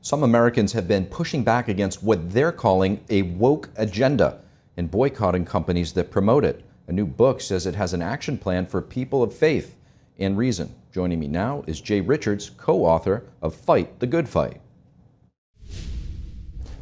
Some Americans have been pushing back against what they're calling a woke agenda and boycotting companies that promote it. A new book says it has an action plan for people of faith and reason. Joining me now is Jay Richards, co-author of Fight the Good Fight.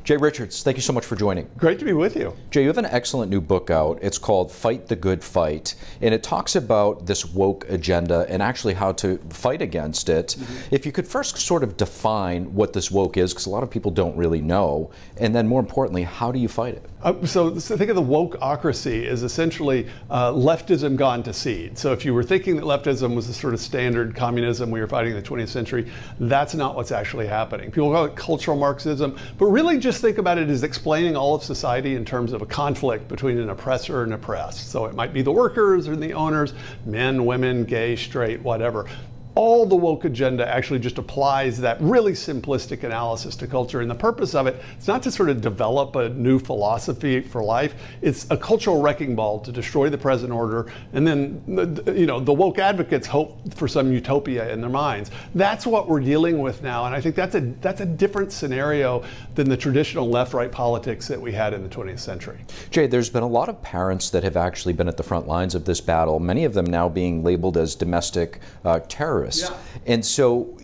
Jay Richards, thank you so much for joining. Great to be with you. Jay, you have an excellent new book out. It's called Fight the Good Fight, and it talks about this woke agenda and actually how to fight against it. If you could first sort of define what this woke is, because a lot of people don't really know, and then more importantly, how do you fight it? So think of the wokeocracy as essentially leftism gone to seed. So if you were thinking that leftism was the sort of standard communism we were fighting in the 20th century, that's not what's actually happening. People call it cultural Marxism, but really just think about it as explaining all of society in terms of a conflict between an oppressor and oppressed. So it might be the workers or the owners, men, women, gay, straight, whatever. All the woke agenda actually just applies that really simplistic analysis to culture. And the purpose of it is not to sort of develop a new philosophy for life. It's a cultural wrecking ball to destroy the present order. And then, the woke advocates hope for some utopia in their minds. That's what we're dealing with now. And I think that's a different scenario than the traditional left-right politics that we had in the 20th century. Jay, there's been a lot of parents that have actually been at the front lines of this battle, many of them now being labeled as domestic terrorists. Yeah. And so,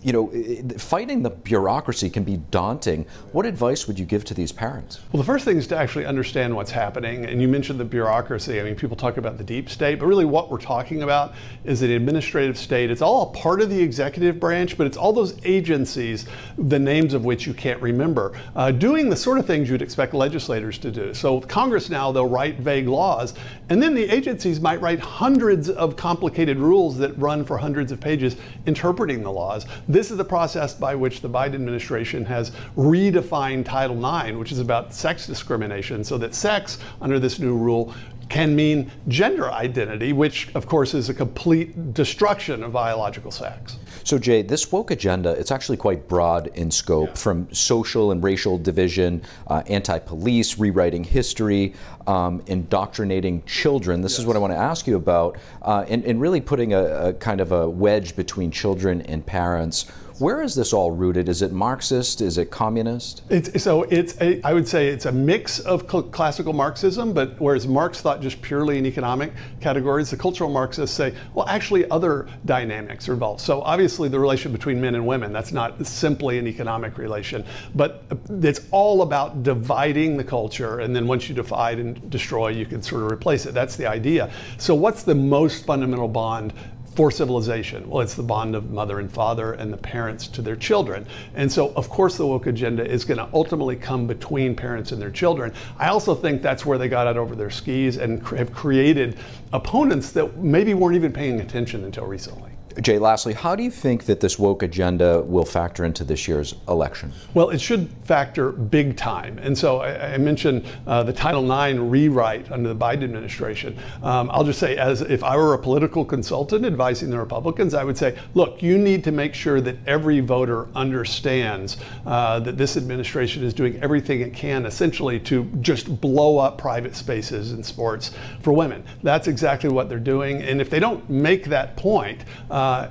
fighting the bureaucracy can be daunting. What advice would you give to these parents? Well, the first thing is to actually understand what's happening. And you mentioned the bureaucracy. I mean, people talk about the deep state, but really what we're talking about is the administrative state. It's all a part of the executive branch, but it's all those agencies, the names of which you can't remember, doing the sort of things you'd expect legislators to do. So with Congress now, they'll write vague laws, and then the agencies might write hundreds of complicated rules that run for hundreds of pages interpreting the laws. This is the process by which the Biden administration has redefined Title IX, which is about sex discrimination, so that sex, under this new rule, can mean gender identity, which of course is a complete destruction of biological sex. So Jay, this woke agenda, it's actually quite broad in scope, from social and racial division, anti-police, rewriting history, indoctrinating children. This is what I want to ask you about, and really putting a kind of a wedge between children and parents. Where is this all rooted? Is it Marxist? Is it communist? I would say it's a mix of classical Marxism, but whereas Marx thought just purely in economic categories, the cultural Marxists say, well, actually other dynamics are involved. So obviously the relation between men and women, that's not simply an economic relation, but it's all about dividing the culture, and then once you divide and destroy, you can sort of replace it. That's the idea. So what's the most fundamental bond for civilization? Well, it's the bond of mother and father and the parents to their children. And so, of course, the woke agenda is going to ultimately come between parents and their children. I also think that's where they got out over their skis and have created opponents that maybe weren't even paying attention until recently. Jay, lastly, how do you think that this woke agenda will factor into this year's election? Well, it should factor big time. And so I mentioned the Title IX rewrite under the Biden administration. I'll just say, as if I were a political consultant advising the Republicans, I would say, look, you need to make sure that every voter understands that this administration is doing everything it can essentially to just blow up private spaces in sports for women. That's exactly what they're doing. And if they don't make that point,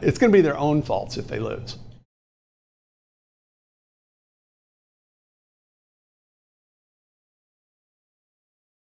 it's going to be their own faults if they lose.